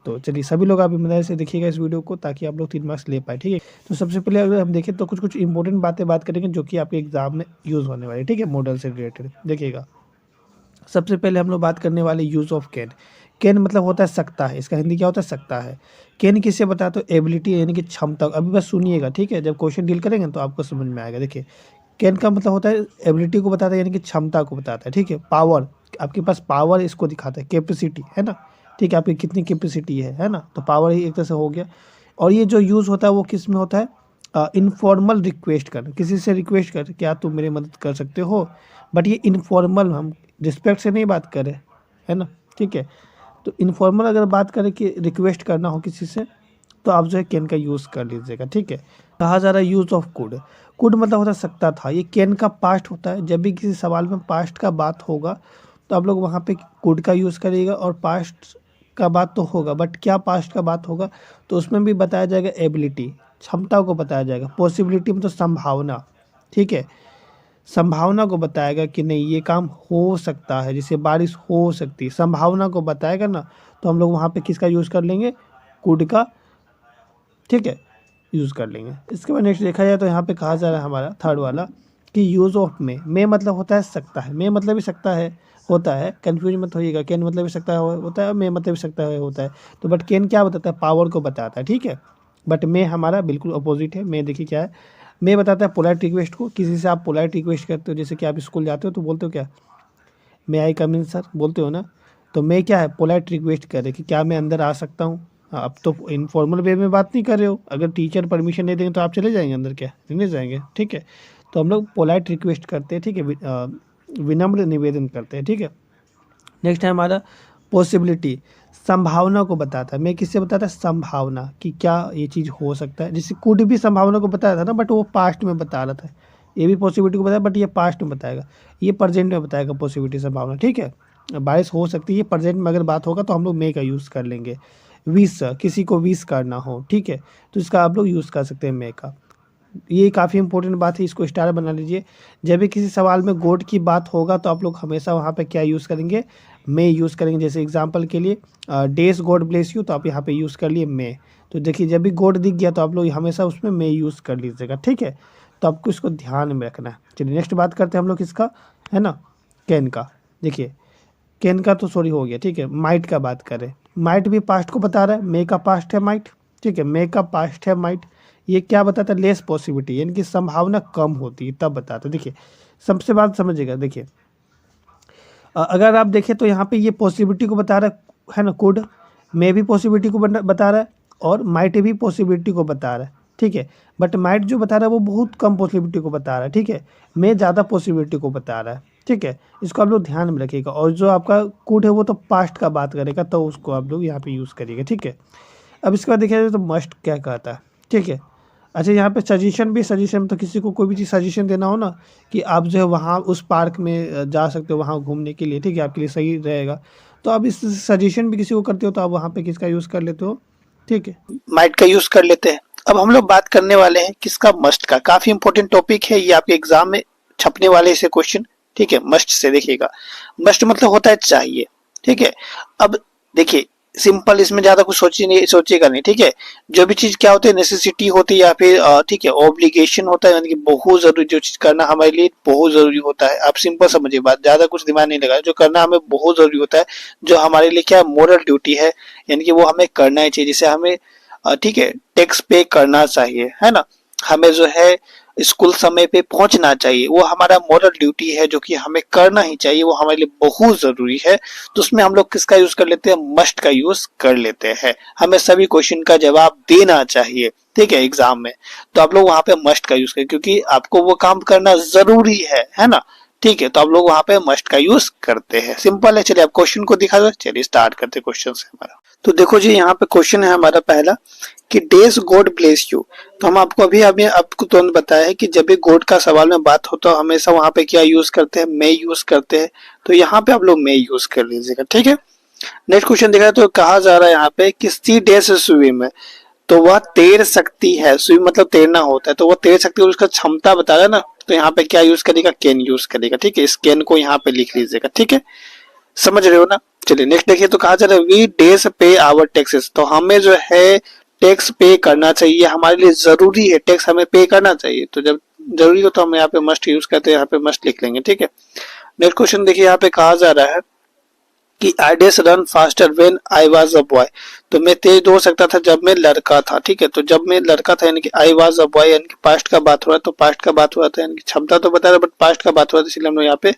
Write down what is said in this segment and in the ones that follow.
तो चलिए सभी लोग आप ईमानदारी से देखिएगा इस वीडियो को, ताकि आप लोग 3 मार्क्स ले पाए, ठीक है। तो सबसे पहले अगर हम देखें तो कुछ इंपॉर्टेंट बातें बात करेंगे जो कि आपके एग्जाम में यूज़ होने वाली है, ठीक है, मॉडल से रिलेटेड। देखिएगा, सबसे पहले हम लोग बात करने वाले यूज़ ऑफ कैन। कैन मतलब होता है सकता है, इसका हिंदी क्या होता है, सकता है। कैन किससे बताते हो, एबिलिटी यानी कि क्षमता। अभी बस सुनिएगा, ठीक है, जब क्वेश्चन डील करेंगे तो आपको समझ में आएगा। देखिए, कैन का मतलब होता है एबिलिटी को बताता है, यानी कि क्षमता को बताता है, ठीक है। पावर, आपके पास पावर इसको दिखाता है, कैपेसिटी, है ना, ठीक है, आपकी कितनी कैपेसिटी है ना, तो पावर ही एक तरह से हो गया। और ये जो यूज़ होता है वो किस में होता है, इनफॉर्मल रिक्वेस्ट कर, किसी से रिक्वेस्ट कर, क्या तुम मेरी मदद कर सकते हो, बट ये इनफॉर्मल, हम रिस्पेक्ट से नहीं बात करें, है ना, ठीक है। तो इनफॉर्मल अगर बात करें कि रिक्वेस्ट करना हो किसी से, तो आप जो है कैन का यूज़ कर लीजिएगा, ठीक है। कहा जा रहा है यूज़ ऑफ कुड। कुड मतलब होता सकता था, ये कैन का पास्ट होता है। जब भी किसी सवाल में पास्ट का बात होगा तो आप लोग वहाँ पे कुड का यूज़ करिएगा, और पास्ट का बात तो होगा, बट क्या पास्ट का बात होगा तो उसमें भी बताया जाएगा एबिलिटी, क्षमता को बताया जाएगा। पॉसिबिलिटी मतलब संभावना, ठीक है, संभावना को बताएगा कि नहीं ये काम हो सकता है, जैसे बारिश हो सकती है, संभावना को बताएगा ना, तो हम लोग वहाँ पे किसका यूज़ कर लेंगे, कुड का, ठीक है, यूज़ कर लेंगे। इसके बाद नेक्स्ट देखा जाए तो यहाँ पे कहा जा रहा है हमारा थर्ड वाला कि यूज़ ऑफ मे मतलब होता है सकता है, मे मतलब भी सकता है होता है, कन्फ्यूज मत होइएगा। कैन मतलब भी सकता है होता है, मे मतलब भी सकता है होता है। तो बट कैन क्या बताता है, पावर को बताता है, ठीक है। बट मे हमारा बिल्कुल अपोजिट है। मे देखिए क्या है, मे बताता है पोलाइट रिक्वेस्ट को। किसी से आप पोलाइट रिक्वेस्ट करते हो, जैसे कि आप स्कूल जाते हो तो बोलते हो क्या, मे आई कम इन सर, बोलते हो ना। तो मैं क्या है, पोलाइट रिक्वेस्ट कर रहे कि क्या मैं अंदर आ सकता हूँ। हाँ, अब तो इनफॉर्मल वे में बात नहीं कर रहे हो, अगर टीचर परमिशन नहीं देंगे तो आप चले जाएंगे अंदर, क्या नहीं जाएंगे, ठीक है। तो हम लोग पोलाइट रिक्वेस्ट करते हैं, ठीक है, विनम्र निवेदन करते हैं, ठीक है। नेक्स्ट है हमारा पॉसिबिलिटी, संभावना को बताता है। मैं किससे बताता है, संभावना कि क्या ये चीज़ हो सकता है। जैसे कुड भी संभावना को बताया था ना, बट वो पास्ट में बता रहा था। ये भी पॉसिबिलिटी को बताया, बट ये पास्ट में बताएगा, ये प्रेजेंट में बताएगा पॉसिबिलिटी, संभावना, ठीक है। बारिश हो सकती है, प्रेजेंट में अगर बात होगा तो हम लोग मे का यूज़ कर लेंगे। विश, किसी को विश करना हो, ठीक है, तो इसका आप लोग यूज़ कर सकते हैं मे का। ये काफ़ी इंपॉर्टेंट बात है, इसको स्टार बना लीजिए। जब भी किसी सवाल में गॉड की बात होगा तो आप लोग हमेशा वहाँ पे क्या यूज़ करेंगे, मे यूज़ करेंगे। जैसे एग्जांपल के लिए डेज गॉड ब्लेस यू, तो आप यहाँ पे यूज़ कर लिए मे। तो देखिए जब भी गॉड दिख गया तो आप लोग हमेशा उसमें मे यूज़ कर लीजिएगा, ठीक है। तो आपको इसको ध्यान में रखना है। चलिए नेक्स्ट बात करते हैं हम लोग इसका, है ना, कैन का। देखिए कैन का तो सॉरी हो गया, ठीक है। माइट का बात करें, माइट भी पास्ट को बता रहा है, मे का पास्ट है माइट, ठीक है, मे का पास्ट है माइट। ये क्या बताता है, लेस पॉसिबिलिटी, यानी कि संभावना कम होती है तब बताता है। देखिए सबसे बात समझिएगा, देखिए अगर आप देखें तो यहाँ पे ये पॉसिबिलिटी को बता रहा है ना, कुड, मे भी पॉसिबिलिटी को बता रहा है, और माइट भी पॉसिबिलिटी को बता रहा है, ठीक है। बट माइट जो बता रहा है वो बहुत कम पॉसिबिलिटी को बता रहा है, ठीक है। मे ज़्यादा पॉसिबिलिटी को बता रहा है, ठीक है। इसको आप लोग ध्यान में रखिएगा। और जो आपका कुड है वो तो पास्ट का बात करेगा, तो उसको आप लोग यहाँ पे यूज़ करिएगा, ठीक है। अब इसके बाद देखिए जाए तो मस्ट क्या कहता है, ठीक है। अच्छा यहाँ पे सजेशन भी, सजेशन तो किसी को कोई भी चीज़ सजेशन देना हो ना, कि आप जो है वहाँ उस पार्क में जा सकते हो वहाँ घूमने के लिए, ठीक है, आपके लिए सही रहेगा, तो आप इस सजेशन भी किसी को करते हो तो आप वहाँ पे किसका यूज़ कर लेते हो, ठीक है, माइट का यूज़ कर लेते हैं। अब हम लोग बात करने वाले हैं किसका, मस्ट का। काफ़ी इंपॉर्टेंट टॉपिक है ये, आपके एग्जाम में छपने वाले इसे क्वेश्चन, ठीक है। मस्ट से देखिएगा, मस्ट मतलब होता है चाहिए, ठीक है। अब देखिए सिंपल, इसमें ज्यादा कुछ सोचिएगा नहीं, ठीक है। जो भी चीज क्या होती है, नेसेसिटी होती है या फिर ठीक है ऑब्लिगेशन होता है, यानी कि बहुत जरूरी, जो चीज करना हमारे लिए बहुत जरूरी होता है। आप सिंपल समझिए बात, ज्यादा कुछ दिमाग नहीं लगा, जो करना हमें बहुत जरूरी होता है, जो हमारे लिए क्या मोरल ड्यूटी है, यानी कि वो हमें करना ही चाहिए। जैसे हमें ठीक है टैक्स पे करना चाहिए, है ना, हमें जो है स्कूल समय पे पहुंचना चाहिए, वो हमारा मॉरल ड्यूटी है जो कि हमें करना ही चाहिए, वो हमारे लिए बहुत जरूरी है। तो उसमें हम लोग किसका यूज कर लेते हैं, मस्ट का यूज कर लेते हैं। हमें सभी क्वेश्चन का जवाब देना चाहिए, ठीक है, एग्जाम में। तो आप लोग वहां पे मस्ट का यूज करें, क्योंकि आपको वो काम करना जरूरी है ना, ठीक है। तो आप लोग वहां पे मस्ट का यूज करते हैं, सिंपल है। चलिए आप क्वेश्चन को दिखा दो, चलिए स्टार्ट करते क्वेश्चन से हमारा। तो देखो जी यहाँ पे क्वेश्चन है हमारा पहला कि डेज गॉड ब्लेस यू। तो हम आपको अभी आपको तुरंत बताया है कि जब भी गॉड का सवाल में बात हो तो हमेशा वहां पे क्या यूज करते हैं, मे यूज करते हैं। तो यहाँ पे आप लोग मे यूज कर लीजिएगा, ठीक है। नेक्स्ट क्वेश्चन देखा तो कहा जा रहा है यहाँ पे कि सी डेज स्विम, तो वह तैर सकती है, स्विम मतलब तैरना होता है, तो वह तैर सकती है, उसका क्षमता बता रहा है ना, तो यहाँ पे क्या यूज करेगा, कैन यूज करेगा, ठीक है। इस कैन को यहाँ पे लिख लीजिएगा, ठीक है। समझ रहे हो ना। चलिए नेक्स्ट देखिए, तो कहा जा रहा है वी डेज पे आवर टैक्सेस, तो हमें जो है टैक्स पे करना चाहिए, हमारे लिए जरूरी है, टैक्स हमें पे करना चाहिए। तो जब जरूरी हो तो हम यहाँ पे मस्ट यूज करते हैं, यहाँ पे मस्ट लिख लेंगे, ठीक है। नेक्स्ट क्वेश्चन देखिए, यहाँ पे कहा जा रहा है कि I does run faster when I was a boy, तो मैं तेज दौड़ सकता था जब मैं लड़का था, ठीक है। तो जब मैं लड़का था यानी कि आई वाज अ बॉय, यानी कि पास्ट का बात हो रहा है, तो पास्ट का बात हो रहा था यानी कि क्षमता तो बता रहा है बट पास्ट का बात हो रहा था, इसलिए हम लोग यहाँ पे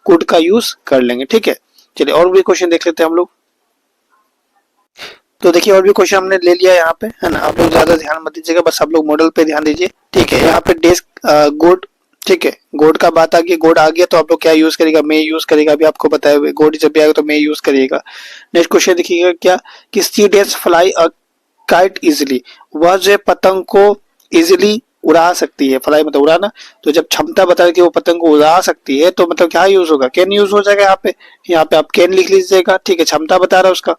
कुड का यूज कर लेंगे, ठीक है। चलिए और भी क्वेश्चन देख लेते हैं हम लोग। तो देखिए और भी क्वेश्चन हमने ले लिया यहाँ पे, है ना। आप लोग ज्यादा ध्यान मत दीजिएगा, बस आप लोग मॉडल पे ध्यान दीजिए, ठीक है। यहाँ पे डेस्क गुड, ठीक है, गोड का बात आ गई, गोड आ गया तो आप लोग क्या यूज करेगा, मे यूज करेगा, अभी आपको बताया हुआ गोड जब भी आएगा तो मे यूज करिएगा। नेक्स्ट क्वेश्चन देखिएगा क्या, कि C does fly a kite easily, वह जो है पतंग को इजिली उड़ा सकती है, फ्लाई मतलब उड़ाना, तो जब क्षमता बता कि वो पतंग को उड़ा सकती है तो मतलब क्या यूज होगा, कैन यूज हो जाएगा यहाँ पे आप कैन लिख लीजिएगा, ठीक है, क्षमता बता रहा है उसका।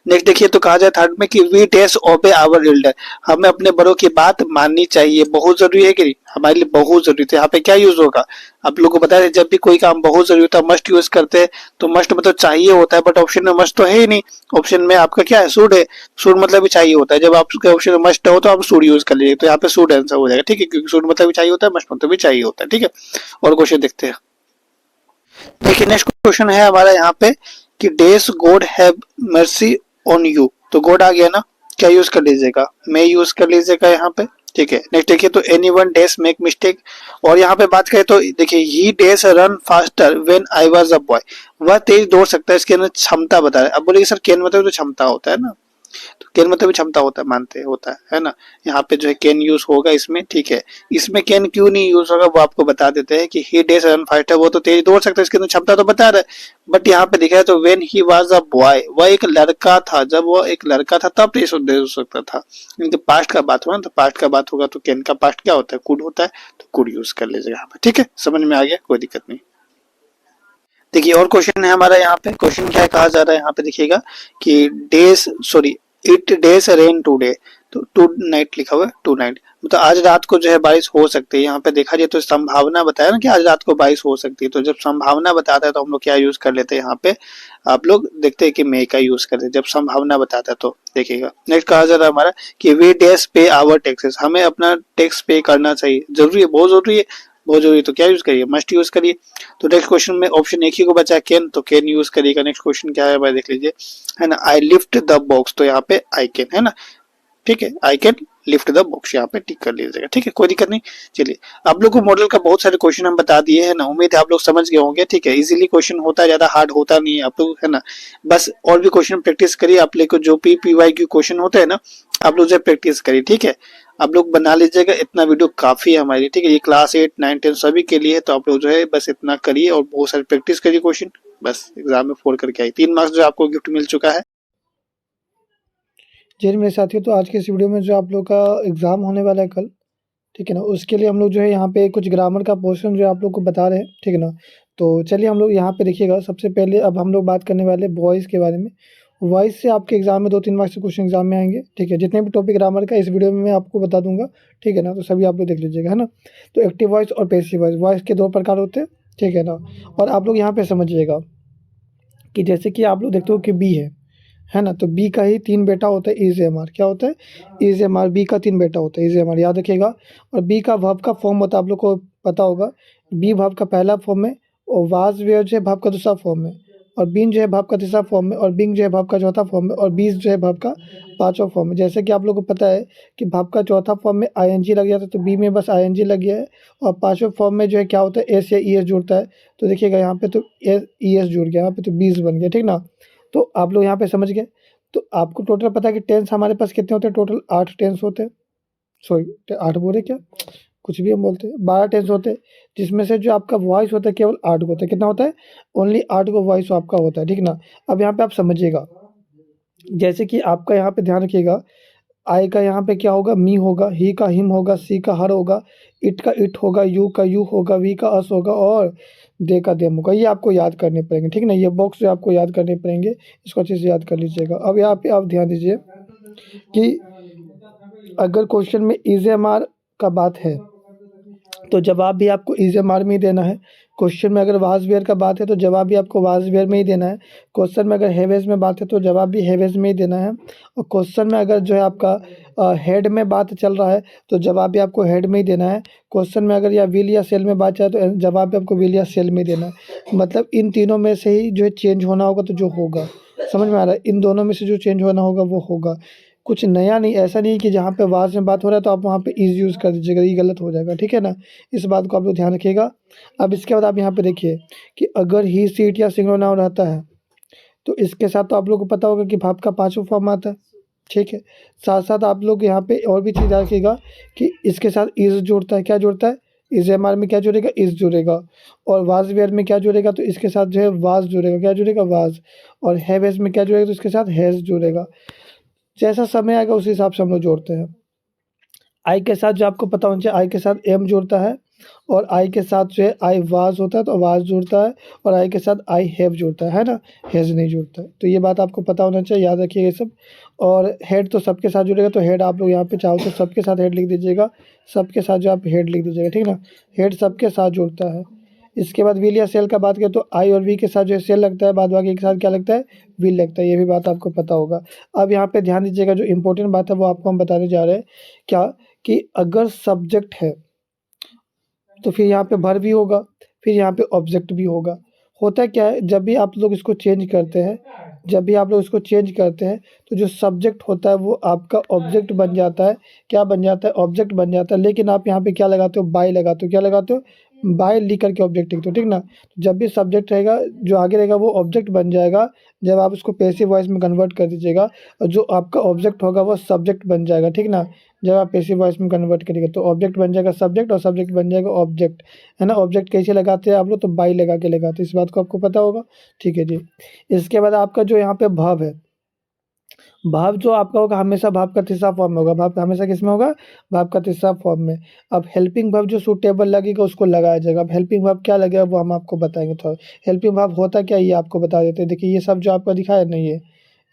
नेक्स्ट देखिए, तो कहा जाए थर्ड में कि वी डैश ओबे आवर एल्डर, हमें अपने बड़ों की बात माननी चाहिए, बहुत जरूरी है कि नहीं, हमारे लिए बहुत जरूरी है। यहाँ पे क्या यूज होगा, आप लोगों को बता दें, जब भी कोई काम बहुत जरूरी होता है मस्ट यूज करते हैं, तो मस्ट मतलब चाहिए होता है, बट ऑप्शन में मस्ट तो है ही नहीं, ऑप्शन में आपका क्या है, शुड है, शुड मतलब भी चाहिए होता है, जब आपके ऑप्शन में मस्ट हो तो आप शुड यूज कर लीजिए, तो यहाँ पे शुड आंसर हो जाएगा, ठीक है, क्योंकि शुड मतलब भी चाहिए होता है, मस्ट मतलब भी चाहिए होता है, ठीक है। और क्वेश्चन देखते हैं। देखिए नेक्स्ट क्वेश्चन है हमारा यहाँ पे कि does God have mercy on you, तो गॉड आ गया ना, क्या यूज कर लीजिएगा, मे यूज कर लीजिएगा यहाँ पे, ठीक है। नेक्स्ट देखिए, तो any one does make mistake, और यहाँ पे बात करें तो देखिए he does run faster when I was a boy, वह तेज दौड़ सकता है, इसके अंदर क्षमता बता रहा है। अब बोलिए सर कैन मतलब तो क्षमता होता है ना, तो कैन मतलब भी क्षमता होता है, मानते होता है ना। यहाँ पे जो है कैन यूज होगा इसमें, ठीक है। इसमें कैन क्यों नहीं यूज होगा वो आपको बता देते हैं कि ही डेज रन फास्टर, वो तो तेज दौड़ सकता है, इसके अंदर क्षमता तो बता रहा है, बट यहाँ पे दिखा है तो when he was a boy, वह एक लड़का था, जब वो एक लड़का था तब तेज दौड़ सकता था, इनके पास्ट का बात होगा, तो पास्ट का बात होगा तो कैन का पास्ट क्या होता है, कुड होता है, तो कुड यूज कर लीजिएगा यहाँ पे, ठीक है। समझ में आ गया, कोई दिक्कत नहीं। देखिए और क्वेश्चन है हमारा यहाँ पे, क्वेश्चन क्या कहा जा रहा है यहाँ पे देखिएगा कि days sorry it days rain today, तो टू नाइट लिखा हुआ है, टू नाइट मतलब आज रात को जो है बारिश हो सकती है। यहाँ पे देखा जाए तो संभावना बताया ना कि आज रात को बारिश हो सकती है, तो जब संभावना बताता है तो हम लोग क्या यूज कर लेते हैं यहाँ पे, आप लोग देखते हैं कि मे का यूज करते हैं जब संभावना बताता है, तो देखिएगा। नेक्स्ट कहा जा रहा है हमारा कि वी डेज पे आवर टैक्सेस, हमें अपना टैक्स पे करना चाहिए, जरूरी है, बहुत जरूरी है, बहुत जरूरी, तो क्या यूज करिए, मस्ट यूज करिए। तो नेक्स्ट क्वेश्चन में ऑप्शन एक ही को बचा कैन, तो कैन यूज करिएगा। नेक्स्ट क्वेश्चन क्या है भाई देख लीजिए, है ना, आई लिफ्ट द बॉक्स, तो यहाँ पे आई कैन, है ना, ठीक है, I can lift the box यहाँ पे टिक कर लीजिएगा, ठीक है, कोई दिक्कत नहीं। चलिए आप लोग को मॉडल का बहुत सारे क्वेश्चन हम बता दिए हैं ना, उम्मीद है आप लोग समझ गए होंगे, ठीक है। इजीली क्वेश्चन होता है, ज्यादा हार्ड होता नहीं है, आप लोग है ना, बस और भी क्वेश्चन प्रैक्टिस करिए, आप लोग को जो PPYQ क्वेश्चन होते हैं ना, आप लोग जो प्रैक्टिस करिए, ठीक है। आप लोग बना लीजिएगा, इतना वीडियो काफी है हमारी, ठीक है, ये क्लास 8 9 10 सभी के लिए है, तो आप लोग जो है बस इतना करिए और बहुत सारी प्रैक्टिस करिए क्वेश्चन, बस एग्जाम में 4 करके आइए। 3 मार्क्स जो आपको गिफ्ट मिल चुका है। जी मेरे साथियों, तो आज के इस वीडियो में जो आप लोग का एग्ज़ाम होने वाला है कल, ठीक है ना, उसके लिए हम लोग जो है यहाँ पे कुछ ग्रामर का पोर्शन जो आप लोग को बता रहे हैं, ठीक है ना। तो चलिए हम लोग यहाँ पे देखिएगा, सबसे पहले अब हम लोग बात करने वाले वॉइस के बारे में। वॉइस से आपके एग्जाम में 2-3 मार्क्स के क्वेश्चन एग्जाम में आएंगे, ठीक है। जितने भी टॉपिक ग्रामर का इस वीडियो में मैं आपको बता दूंगा, ठीक है ना, तो सभी आप लोग देख लीजिएगा, है ना। तो एक्टिव वॉइस और पैसिव वॉइस, वॉइस के 2 प्रकार होते हैं, ठीक है ना। और आप लोग यहाँ पे समझिएगा कि जैसे कि आप लोग देखते हो कि बी है ना, तो बी का ही 3 बेटा होता है इज एम आर, क्या होता है, इज एम आर, बी का 3 बेटा होता है इज एम आर, याद रखिएगा। और बी का वर्ब का फॉर्म होता है, आप लोग को पता होगा, बी वर्ब का पहला फॉर्म है, और वाज वेयर जो है वर्ब का दूसरा फॉर्म है, और बीन जो है वर्ब का तीसरा फॉर्म है, और बिंग जो है वर्ब का चौथा फॉर्म है, और बीज जो है वर्ब का पांचवा फॉर्म है। जैसे कि आप लोग को पता है कि वर्ब का चौथा फॉर्म में आईएनजी लग गया था, तो बी में बस आईएनजी लग गया है, और पांचवें फॉर्म में जो है क्या होता है, एस या ई एस जुड़ता है, तो देखिएगा यहाँ पे तो ई एस जुड़ गया, यहाँ पे तो बीज बन गया, ठीक ना। तो आप लोग यहाँ पे समझ गए। तो आपको टोटल पता है कि टेंस हमारे पास कितने होते हैं, टोटल 8 टेंस होते हैं, सॉरी 8 बोले क्या, कुछ भी हम बोलते हैं, 12 टेंस होते हैं, जिसमें से जो आपका वॉइस होता है केवल 8 को होता है, कितना होता है, ओनली 8 को वॉइस आपका होता है, ठीक ना। अब यहाँ पे आप समझिएगा, जैसे कि आपका यहाँ पे ध्यान रखिएगा, आई का यहाँ पे क्या होगा, मी होगा, ही का हिम होगा, सी का हर होगा, इट का इट होगा, यू का यू होगा, वी का अस होगा, और दे का देम होगा। ये आपको याद करने पड़ेंगे, ठीक ना, ये बॉक्स जो आपको याद करने पड़ेंगे, इसको अच्छे से याद कर लीजिएगा। अब यहाँ पे आप ध्यान दीजिए कि अगर क्वेश्चन में इज एम आर का बात है, तो जवाब भी आपको इज एम आर में ही देना है, क्वेश्चन में अगर वाज वेयर का बात है तो जवाब भी आपको वाज वेयर में ही देना है। क्वेश्चन में अगर हैवेज में बात है तो जवाब भी हैवेज में ही देना है। और क्वेश्चन में अगर जो है आपका हेड में बात चल रहा है तो जवाब भी आपको हेड में ही देना है। क्वेश्चन में अगर या विल या सेल में बात चाहे तो जवाब भी आपको विल या सेल में ही देना है। मतलब इन तीनों में से ही जो है चेंज होना होगा, तो जो होगा, समझ में आ रहा है, इन दोनों में से जो चेंज होना होगा वो होगा। कुछ नया नहीं, ऐसा नहीं कि जहाँ पे वाज में बात हो रहा है तो आप वहाँ पे इज़ यूज़ कर दीजिएगा, ये गलत हो जाएगा, ठीक है ना। इस बात को आप लोग ध्यान रखिएगा। अब इसके बाद आप यहाँ पे देखिए कि अगर ही सी इट या सिंगुलर नाउन रहता है तो इसके साथ तो आप लोग को पता होगा कि भाव का पाँचों फॉर्म आता है, ठीक है। साथ साथ आप लोग यहाँ पे और भी चीज़ रखिएगा कि इसके साथ इज़ जुड़ता है। क्या जुड़ता है? इज़ एम आर में क्या जुड़ेगा? इज़ जुड़ेगा। और वाज वेयर में क्या जुड़ेगा? तो इसके साथ जो है वाज जुड़ेगा। क्या जुड़ेगा? वाज। और हैव हैज़ में क्या जुड़ेगा? तो इसके साथ हैज़ जुड़ेगा। जैसा समय आएगा उस हिसाब से हम लोग जोड़ते हैं। आई के साथ जो आपको पता होना चाहिए, आई के साथ एम जुड़ता है, और आई के साथ जो है आई वाज होता है तो वाज जुड़ता है, और आई के साथ आई हैव जुड़ता है ना, हैज़ नहीं जुड़ता है। तो ये बात आपको पता होना चाहिए, याद रखिएगा ये सब। और हेड तो सबके साथ जुड़ेगा, तो हेड आप लोग यहाँ पे चाहो तो सबके साथ हेड लिख दीजिएगा, सबके साथ जो आप हेड लिख दीजिएगा, ठीक ना। हेड सबके साथ जुड़ता है। इसके बाद विल या सेल का बात करें तो आई और वी के साथ जो है सेल लगता है, बाद बाकी के साथ क्या लगता है? विल लगता है। ये भी बात आपको पता होगा। अब यहाँ पे ध्यान दीजिएगा, जो इंपॉर्टेंट बात है वो आपको हम बताने जा रहे हैं। क्या? कि अगर सब्जेक्ट है तो फिर यहाँ पे वर्ब भी होगा, फिर यहाँ पे ऑब्जेक्ट भी होगा। होता क्या है, जब भी आप लोग इसको चेंज करते हैं, जब भी आप लोग इसको चेंज करते हैं तो जो सब्जेक्ट होता है वो आपका ऑब्जेक्ट बन जाता है। क्या बन जाता है? ऑब्जेक्ट बन जाता है। लेकिन आप यहाँ पे क्या लगाते हो? बाय लगाते हो। क्या लगाते हो? बाय लिख करके ऑब्जेक्ट लिखते हो, ठीक ना। जब भी सब्जेक्ट रहेगा, जो आगे रहेगा वो ऑब्जेक्ट बन जाएगा। जब आप उसको पैसिव वॉइस में कन्वर्ट कर दीजिएगा, और जो आपका ऑब्जेक्ट होगा वो सब्जेक्ट बन जाएगा, ठीक ना। जब आप पैसिव वॉइस में कन्वर्ट करिएगा तो ऑब्जेक्ट बन जाएगा सब्जेक्ट, और सब्जेक्ट बन जाएगा ऑब्जेक्ट, है ना। ऑब्जेक्ट कैसे लगाते हैं आप लोग? तो बाय लगा के लगाते हैं। इस बात को आपको पता होगा, ठीक है जी। इसके बाद आपका जो यहाँ पे भाव है, भाव जो आपका होगा हमेशा भाव का तीसरा फॉर्म में होगा। भाव का हमेशा किस में होगा? भाव का तीसरा फॉर्म में। अब हेल्पिंग वर्ब जो सूटेबल लगेगा उसको लगाया जाएगा। अब हेल्पिंग वर्ब क्या लगेगा वो हम आपको बताएंगे थोड़ा। हेल्पिंग वर्ब होता क्या है ये आपको बता देते हैं। देखिए ये सब जो आपका दिखाया नहीं है,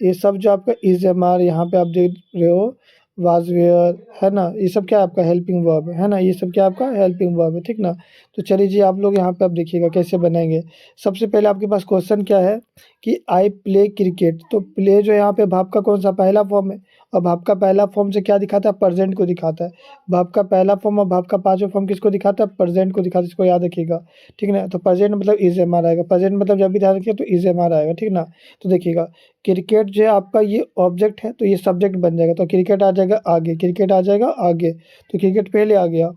ये सब जो आपका इज एम आर यहाँ पे आप देख रहे हो, वाज वेयर, है ना, ये सब क्या है आपका? हेल्पिंग वर्ब है ना। ये सब क्या आपका? हेल्पिंग वर्ब है, ठीक ना। तो चलिए जी, आप लोग यहाँ पे आप देखिएगा कैसे बनाएंगे। सबसे पहले आपके पास क्वेश्चन क्या है कि आई प्ले क्रिकेट। तो प्ले जो यहाँ पे भाव का कौन सा? पहला फॉर्म है। और भाव का पहला फॉर्म से क्या दिखाता है? प्रेजेंट को दिखाता है। भाव का पहला फॉर्म और भाव का पांचवा फॉर्म किसको दिखाता है? प्रेजेंट को दिखाता है। इसको याद रखिएगा, ठीक ना। तो प्रेजेंट मतलब इज एम आर आएगा। प्रेजेंट मतलब जब भी ध्यान रखिए तो इज एम आर आएगा, ठीक ना। तो देखिएगा क्रिकेट जो है आपका ये ऑब्जेक्ट है तो ये सब्जेक्ट बन जाएगा। तो क्रिकेट आ जाएगा आगे, क्रिकेट आ जाएगा आगे, तो क्रिकेट पहले आ गया।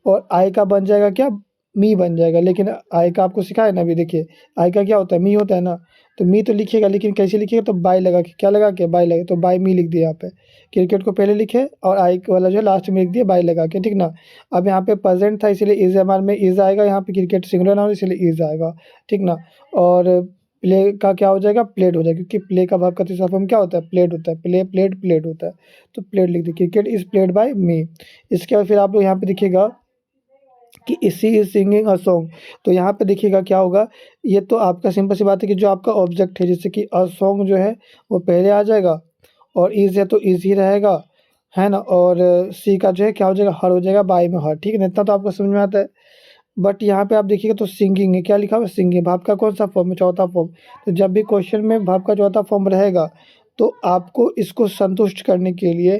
और आई का बन जाएगा क्या? मी बन जाएगा। लेकिन आई का आपको सिखाया ना अभी, देखिए आई का क्या होता है? मी होता है ना। तो मी तो लिखिएगा, लेकिन कैसे लिखिएगा? तो बाय लगा के। क्या लगा के? बाय लगा। तो बाय मी लिख दिया यहाँ पे। क्रिकेट को पहले लिखे और आई वाला जो है लास्ट में लिख दिया बाय लगा के, ठीक ना। अब यहाँ पे प्रेजेंट था इसलिए इज एम आर में इज आएगा। यहाँ पे क्रिकेट सिंगुलर नाउन इसलिए इज आएगा, ठीक ना। और प्ले का क्या हो जाएगा? प्लेड हो जाएगा, क्योंकि प्ले का भाव का तीसरा फॉर्म क्या होता है? प्लेड होता है। प्ले प्लेड प्लेड होता है, तो प्लेड लिख दिया। क्रिकेट इज प्लेड बाय मी। इसके बाद फिर आप लोग यहाँ पे देखिएगा कि इसी इज सिंगिंग अ सॉन्ग। तो यहाँ पे देखिएगा क्या होगा। ये तो आपका सिंपल सी बात है कि जो आपका ऑब्जेक्ट है, जैसे कि अ सॉन्ग जो है वो पहले आ जाएगा, और इज है तो इज ही रहेगा, है ना। और सी का जो है क्या हो जाएगा? हर हो जाएगा, बाय में हर, ठीक है ना। इतना तो आपको समझ में आता है। बट यहाँ पे आप देखिएगा तो सिंगिंग है। क्या लिखा हुआ है? सिंगिंग। भाव का कौन सा फॉर्म है? चौथा फॉर्म। तो जब भी क्वेश्चन में भाव का चौथा फॉर्म रहेगा तो आपको इसको संतुष्ट करने के लिए,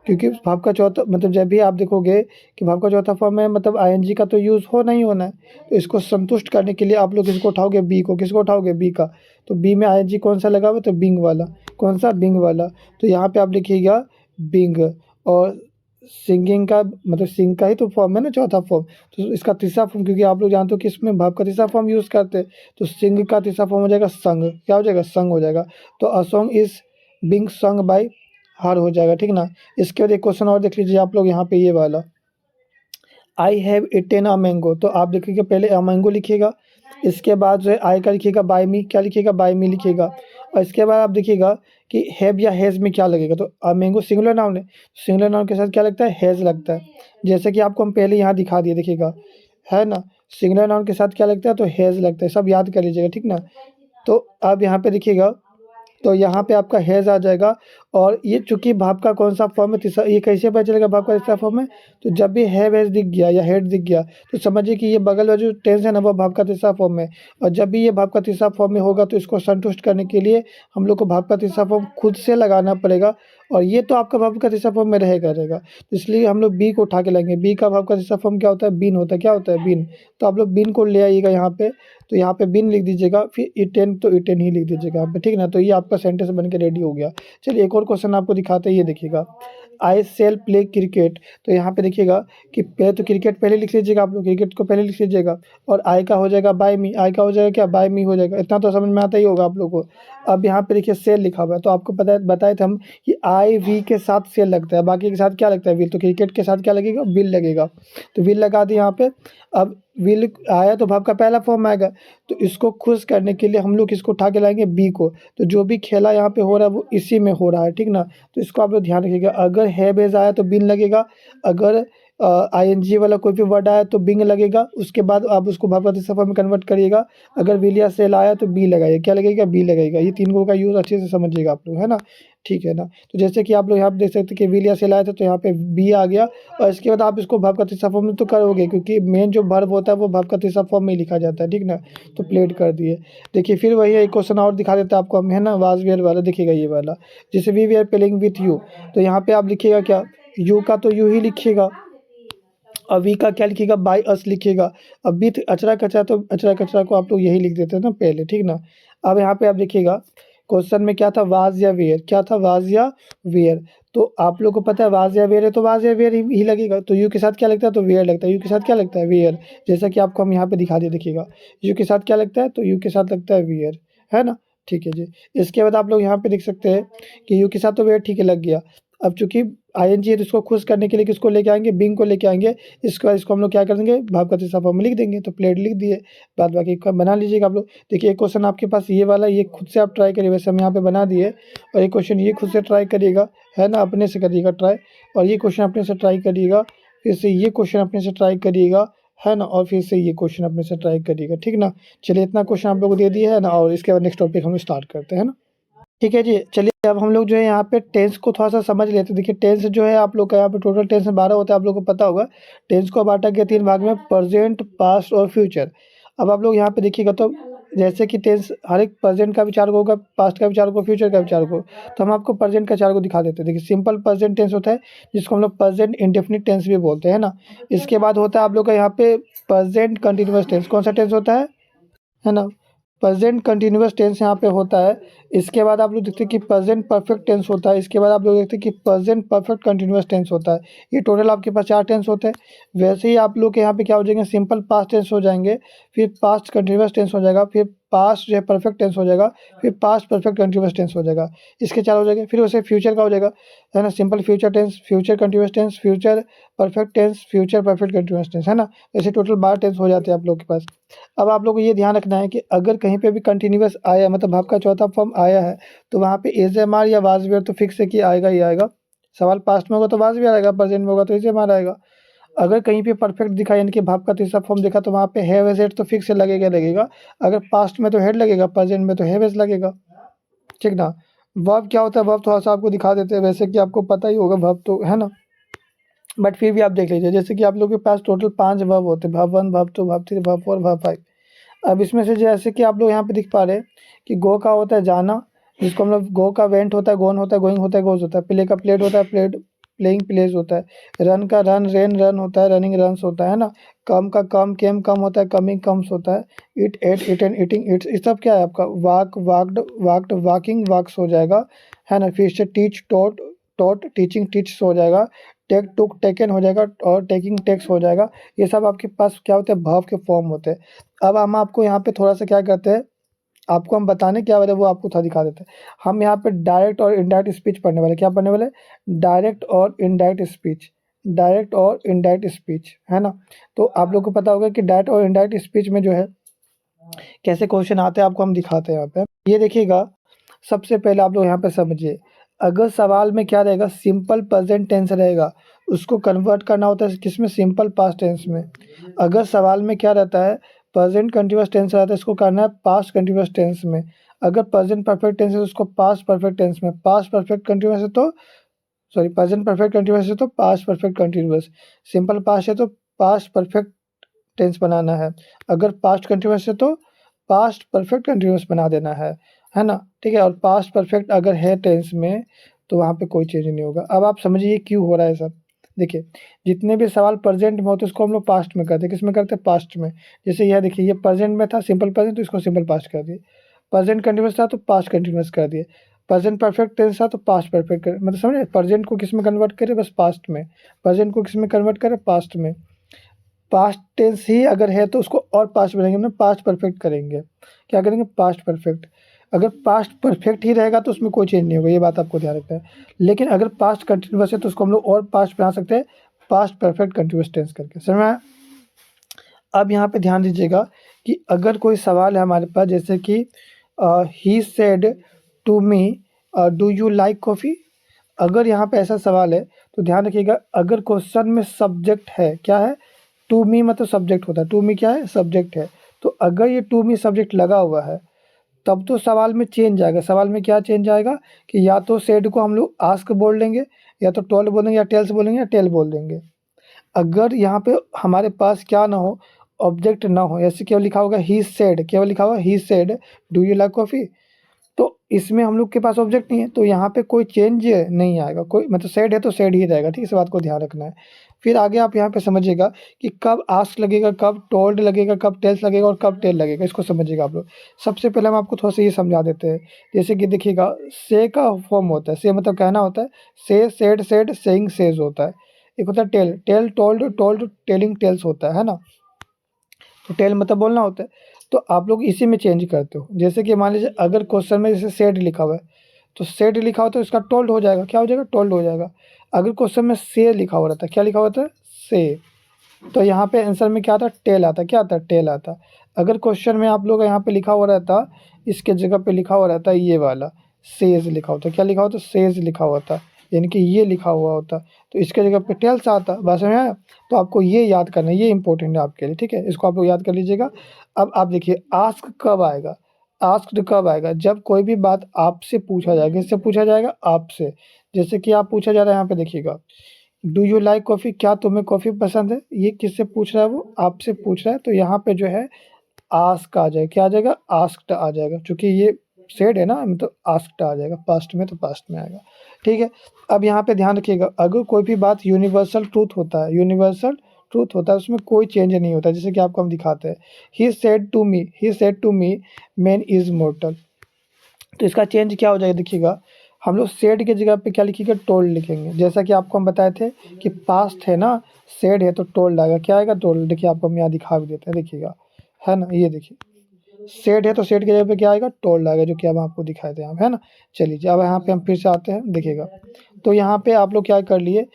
क्योंकि भाव का चौथा मतलब जब भी आप देखोगे कि भाव का चौथा फॉर्म है मतलब आईएनजी का तो यूज़ हो नहीं होना है। तो इसको संतुष्ट करने के लिए आप लोग किसको उठाओगे? बी को। किसको उठाओगे? बी का। तो बी में आईएनजी कौन सा लगा हुआ है? तो बिंग वाला। कौन सा? बिंग वाला। तो यहाँ पे आप लिखिएगा बिंग। और सिंगिंग का मतलब सिंग का ही तो फॉर्म है ना, चौथा फॉर्म। तो इसका तीसरा फॉर्म, क्योंकि आप लोग जानते हो कि इसमें भाव का तीसरा फॉर्म यूज़ करते हैं, तो सिंग का तीसरा फॉर्म हो जाएगा संग। क्या हो जाएगा? संग हो जाएगा। तो a song is being sung by हर हो जाएगा, ठीक ना। इसके बाद एक क्वेश्चन और देख लीजिए आप लोग यहाँ पे, ये वाला I have eaten a mango. तो आप देखिएगा पहले अ मैंगो लिखिएगा, इसके बाद जो है आई का लिखिएगा बाय मी। क्या लिखिएगा? बाय मी लिखिएगा। और इसके बाद आप देखिएगा कि हैव या हैज़ में क्या लगेगा। तो अ मैंगो सिंगुलर नाउन है, सिंगुलर नाउन के साथ क्या लगता है? हैज़ लगता है। जैसे कि आपको हम पहले यहाँ दिखा दिए, देखिएगा, है ना। सिंगुलर नाउन के साथ क्या लगता है? तो हैज़ लगता है। सब याद कर लीजिएगा, ठीक ना। तो अब यहाँ पे देखिएगा तो यहाँ पे आपका हैज़ आ जाएगा। और ये चूँकि भाव का कौन सा फॉर्म है, तीसरा, ये कैसे पता चलेगा भाव का तीसरा फॉर्म है? तो जब भी हैव हैज़ दिख गया या हैड दिख गया तो समझिए कि ये बगल वाला जो टेंस है ना वो भाव का तीसरा फॉर्म है। और जब भी ये भाव का तीसरा फॉर्म में होगा तो इसको संतुष्ट करने के लिए हम लोग को भाव का तीसरा फॉर्म खुद से लगाना पड़ेगा। और ये तो आपका भाव का तीसरा फॉर्म में रहेगा। तो इसलिए हम लोग बी को उठा के लाएंगे। बी का भाव का तीसरा फॉर्म क्या होता है? बीन होता है। क्या होता है? बीन। तो आप लोग बीन को ले आइएगा यहाँ पे। तो यहाँ पे बीन लिख दीजिएगा, फिर ईटेन तो ईटेन ही लिख दीजिएगा यहाँ पे, ठीक है ना। तो ये आपका सेंटेंस बन के रेडी हो गया। चलिए एक और क्वेश्चन आपको दिखाते हैं, ये देखिएगा। आई सेल प्ले क्रिकेट। तो यहाँ पे देखिएगा कि पहले तो क्रिकेट पहले लिख लीजिएगा, आप लोग क्रिकेट को पहले लिख लीजिएगा। और आई का हो जाएगा बाय मी। आई का हो जाएगा क्या? बाय मी हो जाएगा। इतना तो समझ में आता ही होगा आप लोगों को। अब यहाँ पे देखिए सेल लिखा हुआ है, तो आपको बताए थे हम कि आई वी के साथ सेल लगता है, बाकी के साथ क्या लगता है? विल। तो क्रिकेट के साथ क्या लगेगा? विल लगेगा। तो विल लगा दिए यहाँ पे। अब विल आया तो भाव का पहला फॉर्म आएगा। तो इसको खुश करने के लिए हम लोग इसको उठा के लाएंगे बी को। तो जो भी खेला यहाँ पे हो रहा है वो इसी में हो रहा है, ठीक ना। तो इसको आप लोग ध्यान रखिएगा। अगर है बेज आया तो बिन लगेगा। अगर आईएनजी वाला कोई भी वर्ड आया तो बिंग लगेगा। उसके बाद आप उसको भाव का तीसरा फॉर्म में कन्वर्ट करिएगा। अगर विल या सेल आया तो बी लगाइए। क्या लगेगा? बी लगेगा। ये तीनों का यूज़ अच्छे से समझिएगा आप लोग, है ना, ठीक है ना। तो जैसे कि आप लोग यहाँ पे देख सकते हैं कि विल या सेल आया था तो यहाँ पे बी आ गया। और इसके बाद आप इसको भाव का तीसरा फॉर्म में तो करोगे, क्योंकि मेन जो वर्ब होता है वो भाव का तीसरा फॉर्म में ही लिखा जाता है, ठीक ना। तो प्लेड कर दिए। देखिए फिर वही एक क्वेश्चन और दिखा देता है आपको हम, है ना, वाज वेयर वाला। देखिएगा ये वाला, जैसे we are playing with you. तो यहाँ पे आप लिखिएगा क्या? यू का तो यू ही लिखिएगा। और वी का क्या लिखिएगा? बाय अस लिखिएगा। अब विथ अचरा कचरा, तो अचरा कचरा को आप लोग यही लिख देते हैं ना पहले, ठीक ना। अब यहाँ पे आप देखिएगा क्वेश्चन में क्या था? वाज या वेयर। क्या था? वाज या वेयर। तो आप लोग को पता है वाज या वेयर है तो वाज या वेयर ही लगेगा। तो यू के साथ क्या लगता है? तो वेयर लगता है। यू के साथ क्या लगता है? वेयर। जैसा कि आपको हम यहाँ पे दिखा दिए, देखिएगा यू के साथ क्या लगता है? तो यू के साथ लगता है वेयर, है ना, ठीक है जी। इसके बाद आप लोग यहाँ पे देख सकते हैं कि यू के साथ तो वेयर ठीक है लग गया। अब चूंकि आईएनजी है तो इसको खुश करने के लिए किसको लेके आएंगे? बिंग को लेके आएंगे। इसके बाद इसको हम लोग क्या कर देंगे? भाव का तीसरा फॉर्म में लिख देंगे। तो प्लेड लिख दिए। बाद बाकी का बना लीजिएगा आप लोग। देखिए एक क्वेश्चन आपके पास ये वाला, ये खुद से आप ट्राई करिए। वैसे हम यहाँ पे बना दिए। और एक क्वेश्चन ये खुद से ट्राई करिएगा, है ना, अपने से करिएगा ट्राई। और ये क्वेश्चन अपने से ट्राई करिएगा। फिर से ये क्वेश्चन अपने से ट्राई करिएगा, है ना। और फिर से ये क्वेश्चन अपने से ट्राई करिएगा, ठीक ना। चलिए इतना क्वेश्चन आप लोग को दे दिया है ना। और इसके बाद नेक्स्ट टॉपिक हम स्टार्ट करते हैं ना, ठीक है जी। चलिए अब हम लोग जो है यहाँ पे टेंस को थोड़ा सा समझ लेते हैं। देखिए टेंस जो है आप लोग का यहाँ पे टोटल टेंस 12 होता है, आप लोग को पता होगा। टेंस को बांटा गया 3 भाग में, प्रेजेंट, पास्ट और फ्यूचर। अब आप लोग यहाँ पे देखिएगा तो जैसे कि टेंस हर एक प्रेजेंट का विचार होगा, पास्ट का विचार होगा, फ्यूचर का विचार होगा। तो हम आपको प्रेजेंट का विचार को दिखा देते हैं। देखिए सिंपल प्रेजेंट टेंस होता है जिसको हम लोग प्रेजेंट इंडेफिनिट टेंस भी बोलते हैं ना। इसके बाद होता है आप लोग का यहाँ पे प्रेजेंट कंटिन्यूअस टेंस। कौन सा टेंस होता है ना? प्रेजेंट कंटिन्यूअस टेंस यहाँ पे होता है। इसके बाद आप लोग देखते हैं कि प्रेजेंट परफेक्ट टेंस होता है। इसके बाद आप लोग देखते हैं कि प्रेजेंट परफेक्ट कंटिन्यूअस टेंस होता है। ये टोटल आपके पास 4 टेंस होते हैं। वैसे ही आप लोग के यहाँ पे क्या हो जाएंगे? सिंपल पास्ट टेंस हो जाएंगे, फिर पास्ट कंटिन्यूअस टेंस हो जाएगा, फिर पास्ट जो है परफेक्ट टेंस हो जाएगा, फिर पास्ट परफेक्ट कंटिन्यूअस टेंस हो जाएगा। इसके 4 हो जाएंगे। फिर वैसे फ्यूचर का हो जाएगा, है ना, simple future tense, future continuous tense, future perfect tense, future perfect continuous tense, है ना। ऐसे टोटल 12 टेंस हो जाते हैं आप लोग के पास। अब आप लोग को ये ध्यान रखना है कि अगर कहीं पे भी कंटिन्यूअस आया, मतलब भाव का चौथा फॉर्म आया है, तो वहाँ पे एज-एम-आर या वाज वेयर तो फिक्स है कि आएगा ही आएगा। सवाल पास्ट में होगा तो वाज वेयर आएगा, प्रेजेंट में होगा तो एज-एम-आर आएगा। अगर कहीं पे परफेक्ट दिखा यानी कि भाव का तीसरा फॉर्म दिखा तो वहाँ पे हैव एज हेड तो फिक्स है, लगेगा। अगर पास्ट में तो हेड लगेगा, प्रेजेंट में तो हैव एज लगेगा, ठीक ना। वर्ब क्या होता है? वर्ब थोड़ा सा आपको दिखा देते हैं, वैसे कि आपको पता ही होगा वर्ब तो, है ना, बट फिर भी आप देख लीजिए। जैसे कि आप लोगों के पास टोटल 5 वर्ब होते हैं, verb 1, verb 2, verb 3, verb 4, verb 5। अब इसमें से जैसे कि आप लोग यहाँ पे दिख पा रहे हैं कि गो का होता है जाना, जिसको हम लोग गो का वेंट होता है, गोन होता है, गोइंग होता है, गोज होता है। प्ले का प्लेड होता है, प्लेड प्लेइंग प्लेज होता है। रन का रन रेन रन होता है, रनिंग रन्स होता है ना। कम का कम केम कम होता है, कमिंग कम्स होता है। It at eaten eating it's, ये सब क्या है आपका? वाक वाक्ड वाक्ड वाकिंग वाक्स हो जाएगा, है ना। फिर से teach taught taught teaching teach हो जाएगा। टेक टुक टेकन हो जाएगा और टेकिंग टेक्स हो जाएगा। ये सब आपके पास क्या होते हैं? भाव के फॉर्म होते हैं। अब हम आपको यहाँ पे थोड़ा सा क्या करते हैं, आपको हम बताने क्या वाले वो आपको थोड़ा दिखा देते हैं। हम यहाँ पे डायरेक्ट और इनडायरेक्ट स्पीच पढ़ने वाले। क्या पढ़ने वाले? डायरेक्ट और इनडायरेक्ट स्पीच, डायरेक्ट और इनडायरेक्ट स्पीच, है ना। तो आप लोग को पता होगा कि डायरेक्ट और इनडायरेक्ट स्पीच में जो है कैसे क्वेश्चन आते हैं, आपको हम दिखाते हैं यहाँ पे। ये देखिएगा, सबसे पहले आप लोग यहाँ पे समझिए। अगर सवाल में क्या रहेगा? सिंपल प्रेजेंट टेंस रहेगा, उसको कन्वर्ट करना होता है किसमें? सिंपल पास्ट टेंस में। अगर सवाल में क्या रहता है? प्रेजेंट कंटिन्यूअस टेंस रहता है, इसको करना है पास्ट कंटिन्यूअस टेंस में। अगर प्रेजेंट परफेक्ट टेंस है तो उसको पास्ट परफेक्ट टेंस में, पास्ट परफेक्ट कंटिन्यूअस है तो सॉरी प्रेजेंट परफेक्ट कंटिन्यूअस है तो past perfect continuous, simple past है तो पास्ट परफेक्ट टेंस बनाना है, अगर पास्ट कंटिन्यूअस है तो पास्ट परफेक्ट कंटिन्यूअस बना देना है ना, ठीक है। और पास्ट परफेक्ट अगर है टेंस में तो वहाँ पे कोई चेंज नहीं होगा। अब आप समझिए क्यों हो रहा है सब। देखिए जितने भी सवाल प्रेजेंट में होते हैं उसको हम लोग पास्ट में करते हैं, किस में करते हैं, पास्ट में। जैसे यह देखिए ये प्रेजेंट में था सिंपल प्रेजेंट तो इसको सिंपल पास्ट कर दिए, प्रेजेंट कंटिन्यूअस था तो पास्ट कंटिन्यूअस कर दिए, प्रेजेंट परफेक्ट टेंस था तो पास्ट परफेक्ट कर, मतलब समझे, प्रेजेंट को किस में कन्वर्ट करें, बस पास्ट में, प्रेजेंट को किस में कन्वर्ट करें, पास्ट में। पास्ट टेंस ही अगर है तो उसको और पास्ट बनाएंगे, ना पास्ट परफेक्ट करेंगे, क्या करेंगे, पास्ट परफेक्ट। अगर पास्ट परफेक्ट ही रहेगा तो उसमें कोई चेंज नहीं होगा, ये बात आपको ध्यान रखना है। लेकिन अगर पास्ट कंटिन्यूअस है तो उसको हम लोग और पास्ट बना सकते हैं, पास्ट परफेक्ट कंटिन्यूअस टेंस करके, समझ में आया? अब यहाँ पे ध्यान दीजिएगा कि अगर कोई सवाल है हमारे पास, जैसे कि he said to me do you like coffee, अगर यहाँ पे ऐसा सवाल है तो ध्यान रखिएगा, अगर क्वेश्चन में सब्जेक्ट है, क्या है, टू मी मतलब सब्जेक्ट होता है, टू मी क्या है, सब्जेक्ट है, तो अगर ये टू मी सब्जेक्ट लगा हुआ है तब तो सवाल में चेंज आएगा। सवाल में क्या चेंज आएगा कि या तो सेड को हम लोग आस्क बोल देंगे, या तो टोल्ड बोलेंगे, या टेल्स बोलेंगे, या टेल बोल देंगे। अगर यहाँ पे हमारे पास क्या ना हो, ऑब्जेक्ट ना हो, ऐसे केवल लिखा होगा ही सेड, केवल लिखा होगा he said do you like coffee, तो इसमें हम लोग के पास ऑब्जेक्ट नहीं है तो यहाँ पे कोई चेंज नहीं आएगा, कोई मतलब सेड है तो सेड ही रहेगा, ठीक है, इस बात को ध्यान रखना है। फिर आगे आप यहाँ पे समझिएगा कि कब आस्क लगेगा, कब टोल्ड लगेगा, कब टेल्स लगेगा और कब टेल लगेगा, इसको समझिएगा आप लोग। सबसे पहले हम आपको थोड़ा सा ये समझा देते हैं। जैसे कि देखिएगा से का फॉर्म होता है, से मतलब कहना होता है, से सेड सेड सेइंग सेज होता है। एक होता है tell, tell told told telling tells होता है ना, तो टेल मतलब बोलना होता है। तो आप लोग इसी में चेंज करते हो। जैसे कि मान लीजिए अगर क्वेश्चन में जैसे सेड लिखा हुआ है तो सेड लिखा हो तो इसका टोल्ड हो जाएगा, क्या हो जाएगा, टोल्ड हो जाएगा। अगर क्वेश्चन में से लिखा हुआ रहता है, क्या लिखा हुआ था, से, तो यहाँ पे आंसर में क्या आता, टेल आता, क्या आता, टेल आता। अगर क्वेश्चन में आप लोग यहाँ पे लिखा हुआ रहता, इसके जगह पे लिखा हुआ रहता ये वाला सेज लिखा होता, क्या लिखा होता, सेज लिखा हुआ था, यानी कि ये लिखा हुआ होता, तो इसके जगह पे टेल्स आता, बस में आया। तो आपको ये याद करना है, ये इंपॉर्टेंट है आपके लिए, ठीक है, इसको आप लोग याद कर लीजिएगा। अब आप देखिए आस्क कब आएगा, आस्क्ड कब आएगा, जब कोई भी बात आपसे पूछा जाएगा, किससे पूछा जाएगा, आपसे। जैसे कि आप पूछा जा रहा है, यहाँ पे देखिएगा डू यू लाइक कॉफ़ी, क्या तुम्हें कॉफ़ी पसंद है, ये किससे पूछ रहा है, वो आपसे पूछ रहा है, तो यहाँ पे जो है आस्क आ जाएगा, क्या आ जाएगा, आस्क्ड आ जाएगा, क्योंकि ये सेड है ना, मतलब आस्क्ड आ जाएगा, पास्ट में तो पास्ट में आएगा, ठीक है। अब यहाँ पे ध्यान रखिएगा, अगर कोई भी बात यूनिवर्सल ट्रूथ होता है, यूनिवर्सल ट्रूथ होता है, उसमें कोई चेंज नहीं होता। जैसे कि आपको हम दिखाते हैं, he said to me, he said to me man is mortal, तो इसका चेंज क्या हो जाएगा, देखिएगा हम लोग सेड की जगह पे क्या लिखेंगे, टोल्ड लिखेंगे। जैसा कि आपको हम बताए थे कि पास्ट है ना, सेड है तो टोल्ड आएगा, क्या आएगा, टोल्ड। देखिए आपको हम यहाँ दिखा भी देते हैं, देखिएगा, है ना, ये देखिए सेड है तो सेड की जगह पे क्या आएगा, टोल्ड आएगा, जो कि अब आपको दिखाए थे यहाँ पे, है ना। चलिए अब यहाँ पे हम फिर से आते हैं, देखिएगा, तो यहाँ पे आप लोग क्या कर लिए,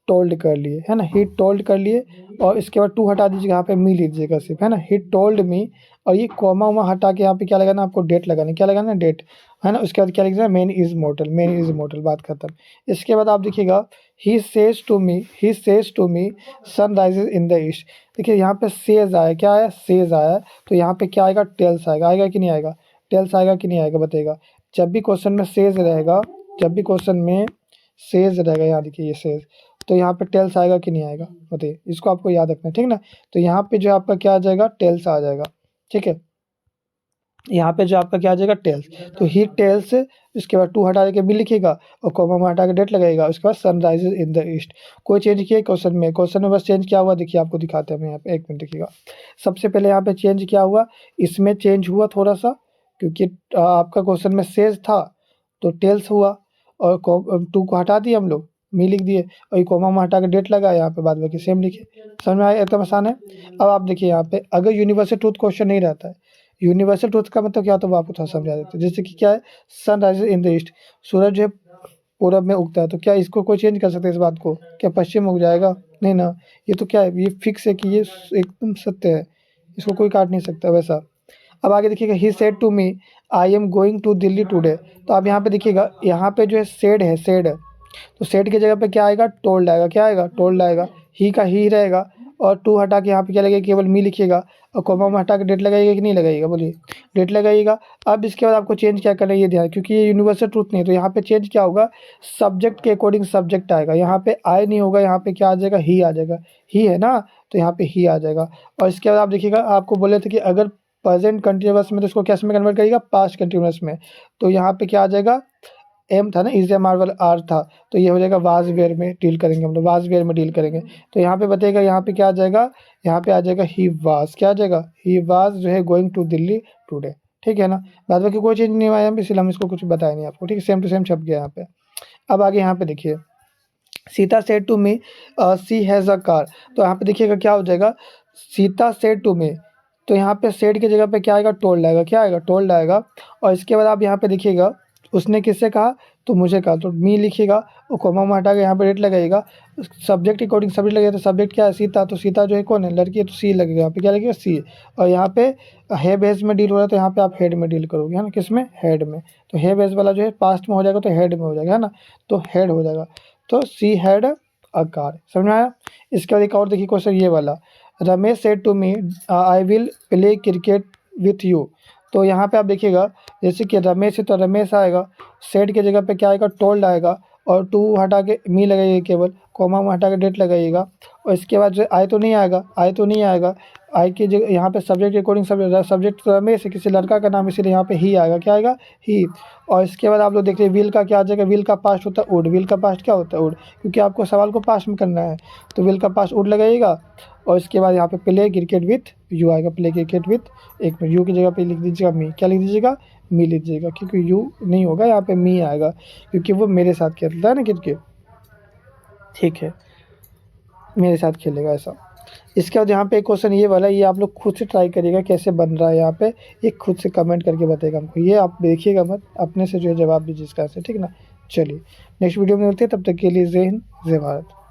टोल्ड कर लिए, है ना, ही टोल्ड कर लिए, और इसके बाद टू हटा दीजिएगा, यहाँ पे मी लिख दीजिएगा सिर्फ, है ना, ही टोल्ड मी, और ये कॉमा उमा हटा के यहाँ पे क्या लगाना, आपको डेट लगाना, क्या लगाना, डेट, है ना। उसके बाद क्या लिख देना, man is mortal, man is mortal, बात खत्म। इसके बाद आप देखिएगा he says to me, he says to me sun rises in the east, देखिए यहाँ पे सेज आया, क्या आया, सेज आया, तो यहाँ पे क्या आएगा, टेल्स आएगा, आएगा कि नहीं आएगा, टेल्स आएगा कि नहीं आएगा, बताइएगा। जब भी क्वेश्चन में सेज रहेगा, जब भी क्वेश्चन में सेज रहेगा, यहाँ देखिए ये सेज, तो यहाँ पे टेल्स आएगा कि नहीं आएगा, बताइए, इसको आपको याद रखना है, ठीक ना। तो यहाँ पे जो आपका क्या आ जाएगा, टेल्स आ जाएगा, ठीक है, यहाँ पे जो आपका क्या आ जाएगा, टेल्स, तो ही टेल्स, इसके बाद टू हटा के भी लिखिएगा और कॉमा में हटा के डेट लगेगा, उसके बाद सनराइजेज इन द ईस्ट। कोई चेंज किया क्वेश्चन में, क्वेश्चन में बस चेंज क्या हुआ, देखिए आपको दिखाते हैं हम यहाँ पे, एक मिनट देखिएगा। सबसे पहले यहाँ पे चेंज क्या हुआ, इसमें चेंज हुआ थोड़ा सा, क्योंकि आपका क्वेश्चन में सेज था तो टेल्स हुआ, और टू को हटा दिए हम लोग, मी लिख दिए, और ये कॉमा में हटा के डेट लगा, यहाँ पे बाद बाकी सेम लिखे, समझ में आया, एकदम आसान है। अब आप देखिए यहाँ पे अगर यूनिवर्सल ट्रूथ क्वेश्चन नहीं रहता है, यूनिवर्सल ट्रूथ का मतलब क्या, तो वो आपको थोड़ा समझा देते हैं। जैसे कि क्या है, sun rises in the east, सूरज जो है पूरब में उगता है, तो क्या इसको कोई चेंज कर सकते हैं, इस बात को, क्या पश्चिम में उग जाएगा, नहीं ना, ये तो क्या है, ये फिक्स है कि ये एकदम सत्य है, इसको कोई काट नहीं सकता वैसा। अब आगे देखिएगा, he said to me I am going to Delhi today, तो आप यहाँ पे देखिएगा, यहाँ पे जो है सेड है, सेड है, तो सेड की जगह पे क्या आएगा, टोल्ड आएगा, क्या आएगा, टोल्ड आएगा, ही का ही रहेगा, और टू हटा के यहाँ पे क्या लगेगा, केवल मी लिखिएगा और कॉमा में हटा के डेट लगाइएगा कि नहीं लगाइएगा, बोलिए डेट लगाइएगा। अब इसके बाद आपको चेंज क्या करना है ये ध्यान, क्योंकि ये यूनिवर्सल ट्रूथ नहीं है, तो यहाँ पे चेंज क्या होगा, सब्जेक्ट के अकॉर्डिंग सब्जेक्ट आएगा। यहाँ पे आई नहीं होगा, यहाँ पे क्या आ जाएगा, ही आ जाएगा, ही है ना, तो यहाँ पे ही आ जाएगा। और इसके बाद आप देखिएगा, आपको बोले थे कि अगर प्रेजेंट कंटिन्यूअस में तो इसको कैसे में कन्वर्ट करिएगा, पास्ट कंटिन्यूअस में। तो यहाँ पे क्या आ जाएगा, एम था ना, इज एम आर वाला आर था, तो ये हो जाएगा वाज वेयर में डील करेंगे हम लोग, वाज वेयर में डील करेंगे। तो यहाँ पे बताइएगा, यहाँ पे क्या आ जाएगा, यहाँ पे आ जाएगा ही वाज, क्या आ जाएगा, ही वाज जो है गोइंग टू दिल्ली टुडे, ठीक है ना। बाद बाकी कोई चेंज नहीं हुआ है, इसलिए हम इसको कुछ बताया नहीं आपको, ठीक है, सेम टू सेम छप गया यहाँ पे। अब आगे यहाँ पे देखिए, Sita said to me she has a car, तो यहाँ पे देखिएगा क्या हो जाएगा, सीता सेड टू मी, तो यहाँ पे सेड की जगह पे क्या आएगा, टोल्ड आएगा, क्या आएगा, टोल्ड आएगा। और इसके बाद आप यहाँ पे देखिएगा, उसने किससे कहा, तो मुझे कहा, तो मी लिखिएगा और कोमा में हटा के यहाँ पे रेट लगाइएगा, सब्जेक्ट के अकॉर्डिंग सब्जेक्ट लगेगा, तो सब्जेक्ट क्या है, सीता, तो सीता जो है कौन है, लड़की है, तो सी लगेगा, यहाँ पे क्या लगेगा, सी। और यहाँ पे है बेस में डील हो रहा है, तो यहाँ पे आप हेड में डील करोगे, है ना, किस में, हेड में। तो है बेस वाला जो है पास्ट में हो जाएगा, तो हेड में हो जाएगा, है ना, तो हेड हो जाएगा। तो सी हैड अ कार, समझ में आया। इसके बाद एक और देखिए क्वेश्चन ये वाला, Ramesh said to me I will play cricket with you, तो यहाँ पे आप देखिएगा, जैसे कि रमेश है तो रमेश आएगा, सेड की जगह पे क्या आएगा, टोल्ड आएगा, और टू हटा के मी लगाइएगा, केवल कॉमा में हटा के डेट लगाइएगा। और इसके बाद जो आई तो नहीं आएगा, आई तो नहीं आएगा, आई की जगह यहाँ पे सब्जेक्ट के अकॉर्डिंग सब्जेक्ट तो रमेश है, किसी लड़का का नाम, इसीलिए यहाँ पे ही आएगा, क्या आएगा, ही। और इसके बाद आप लोग देखिए, विल का क्या आ जाएगा, विल का पास्ट होता है वुड, विल का पास्ट क्या होता है वुड, क्योंकि आपको सवाल को पास्ट में करना है, तो विल का पास्ट वुड लगाइएगा। और इसके बाद यहाँ पे प्ले क्रिकेट विथ यू आएगा, प्ले क्रिकेट विथ, एक मिनट, यू की जगह पे लिख दीजिएगा मी, क्या लिख दीजिएगा, मी लिख दीजिएगा, क्योंकि यू नहीं होगा, यहाँ पे मी आएगा, क्योंकि वो मेरे साथ खेलता है ना क्रिकेट, ठीक है, मेरे साथ खेलेगा ऐसा। इसके बाद यहाँ पे एक क्वेश्चन ये वाला, ये आप लोग खुद से ट्राई करिएगा कैसे बन रहा है, यहाँ पे ये खुद से कमेंट करके बताएगा हमको, ये आप देखिएगा मत, अपने से जो है जवाब दीजिए इसका से, ठीक है ना। चलिए नेक्स्ट वीडियो में मिलते हैं, तब तक के लिए जय हिंद जय भारत।